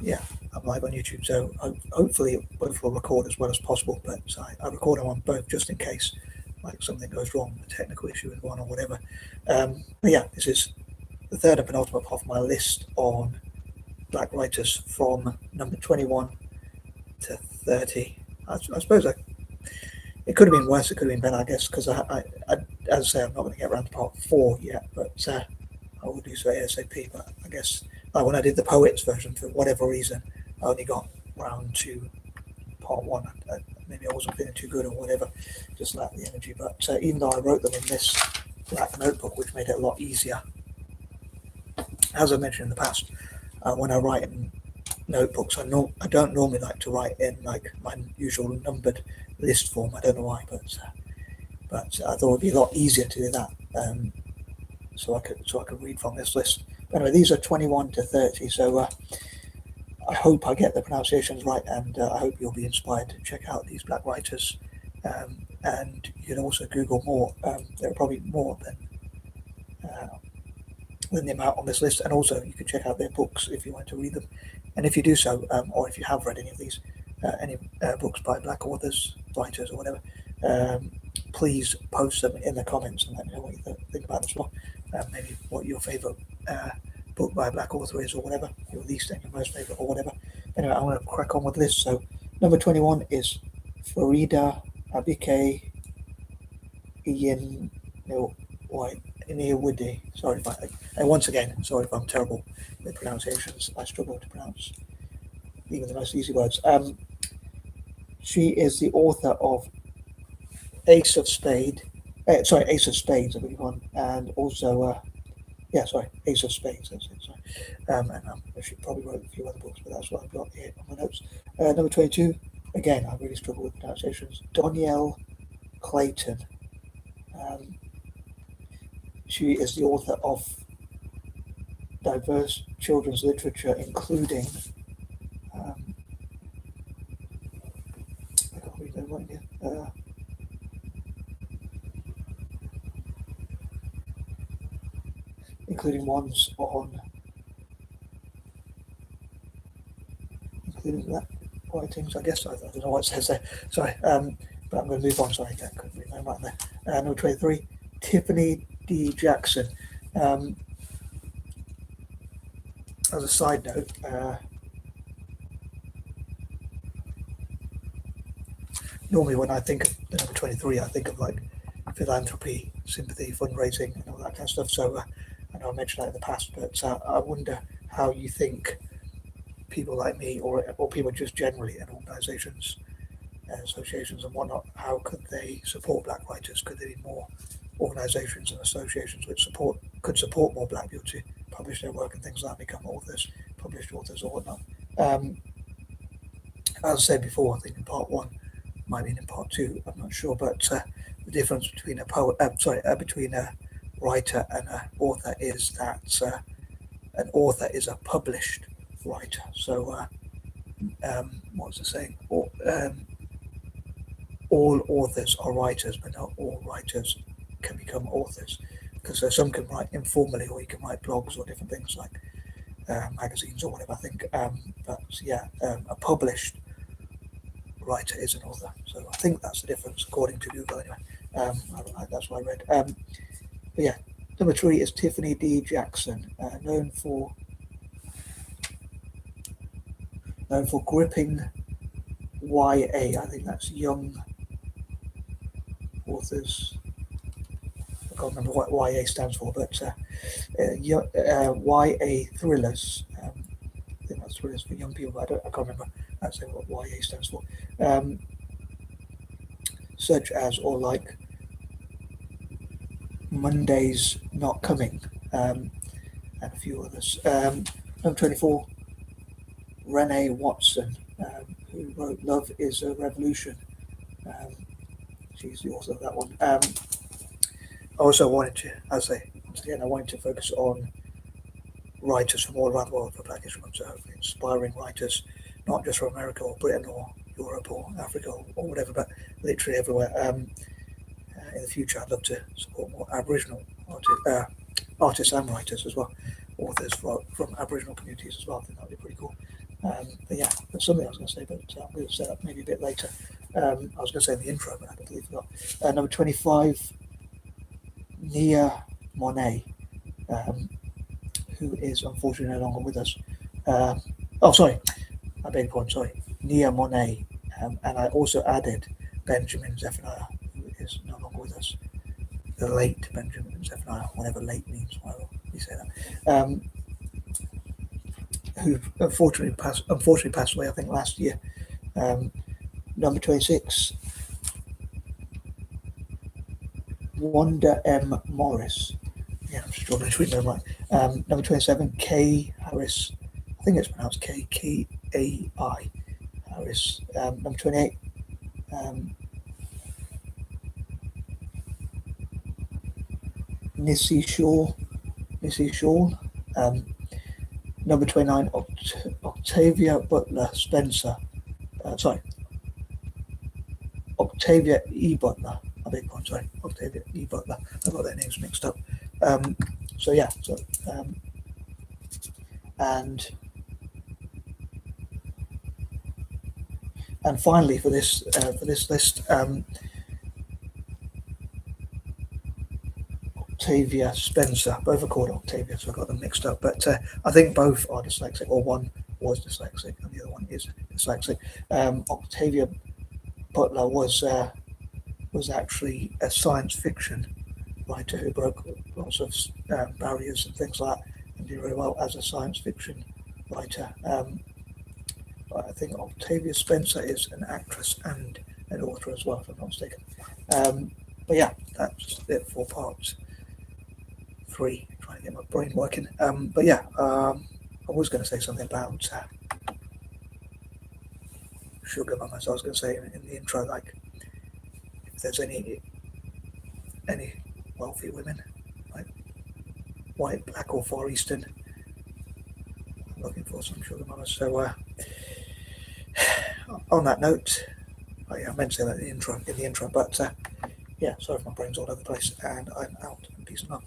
yeah, I'm live on YouTube, so hopefully both will record as well as possible. But I record them on both just in case, like something goes wrong, a technical issue with one or whatever. But yeah, this is the third and penultimate part of my list on black writers from number 21 to 30. I suppose it could have been worse, it could have been better, I guess, because as I say, I'm not going to get around to part 4 yet, but I will do so ASAP. But I guess when I did the poets version, for whatever reason, I only got round to part 1. Maybe I wasn't feeling too good or whatever, just lacked the energy. But even though I wrote them in this black notebook, which made it a lot easier, as I mentioned in the past, when I write in notebooks, I don't normally like to write in like my usual numbered list form. I don't know why, but I thought it'd be a lot easier to do that, so I could read from this list. But anyway, these are 21 to 30, so I hope I get the pronunciations right, and I hope you'll be inspired to check out these black writers. And you can also Google more. There are probably more than the amount on this list, and also you can check out their books if you want to read them. And if you do so, or if you have read any of these, any books by black authors, writers, or whatever, please post them in the comments and let me know what you think about them as well. Maybe what your favourite book by a black author is, or whatever, your least and your most favourite, or whatever. Anyway, I'm going to crack on with this. So, number 21 is Farida Abike Ian Inewide. Sorry once again, sorry if I'm terrible with pronunciations. I struggle to pronounce even the most easy words. She is the author of Ace of Spades, I beg your pardon, and also Ace of Spades. That's it. Sorry, and she probably wrote a few other books, but that's what I've got here on my notes. Number 22. Again, I really struggle with pronunciations. Donielle Clayton. She is the author of diverse children's literature, including I can't read that right here. Including ones on, including that writings. I guess I don't know what it says there. Sorry, but I'm going to move on. Sorry, I couldn't read that right there. Number 23, Tiffany D. Jackson. As a side note, normally when I think of the number 23, I think of like philanthropy, sympathy, fundraising, and all that kind of stuff. So I know I mentioned that in the past, but I wonder how you think people like me, or people just generally in organisations, associations and whatnot, how could they support black writers? Could there be more organisations and associations which could support more black people to publish their work and things like that, become authors, published authors or whatnot? As I said before, I think in part 1, might be in part 2, I'm not sure, but the difference between between a writer and an author is that an author is a published writer. So what's the saying? All authors are writers, but not all writers can become authors, because some can write informally, or you can write blogs or different things like magazines or whatever, I think. A published writer is an author. So I think that's the difference according to Google anyway. That's what I read. But yeah, number 3 is Tiffany D. Jackson, known for gripping YA. I think that's young authors. I can't remember what YA stands for, but YA thrillers. I think that's thrillers for young people. But I can't remember actually what YA stands for. Such as, or like, Monday's Not Coming, and a few others. Number 24, Renee Watson, who wrote Love is a Revolution. She's the author of that one. I also wanted to, as I say, once again, I wanted to focus on writers from all around the world for Black History Month, so inspiring writers, not just from America or Britain or Europe or Africa or whatever, but literally everywhere. In the future, I'd love to support more Aboriginal artists and writers as well, authors from Aboriginal communities as well. I think that would be pretty cool. But yeah, there's something I was going to say, but I'm going to say that maybe a bit later. I was going to say in the intro, but I completely forgot. Number 25, Nia Monet, who is unfortunately no longer with us. Oh, sorry, I beg your pardon, sorry, Nia Monet. And I also added Benjamin Zephaniah, who is no longer with us. The late Benjamin Zephaniah, whatever late means, whatever we say that. Who unfortunately passed away, I think, last year. Number 26, Wanda M. Morris. Yeah, I'm struggling to read that right. Number 27, Kay Harris. I think it's pronounced Kai Harris. Number 28, Nissy Shaw. Number 29, Octavia Butler Spencer. Sorry, Octavia E. Butler. I beg your pardon, sorry, Octavia E. Butler. I got their names mixed up. So yeah, and finally for this list, Octavia Spencer. Both are called Octavia, so I got them mixed up. But I think both are dyslexic, or one was dyslexic and the other one is dyslexic. Octavia Butler was actually a science fiction writer who broke lots of barriers and things like that, and did very well as a science fiction writer. But I think Octavia Spencer is an actress and an author as well, if I'm not mistaken. But yeah, that's it for part 3. Trying to get my brain working. But yeah, I was going to say something about sugar mamas. I was going to say in the intro, like, if there's any wealthy women, like white, black, or Far Eastern, I'm looking for some sugar mamas. So on that note, I meant to say that in the intro, but yeah, sorry if my brain's all over the place, and I'm out. Peace and love.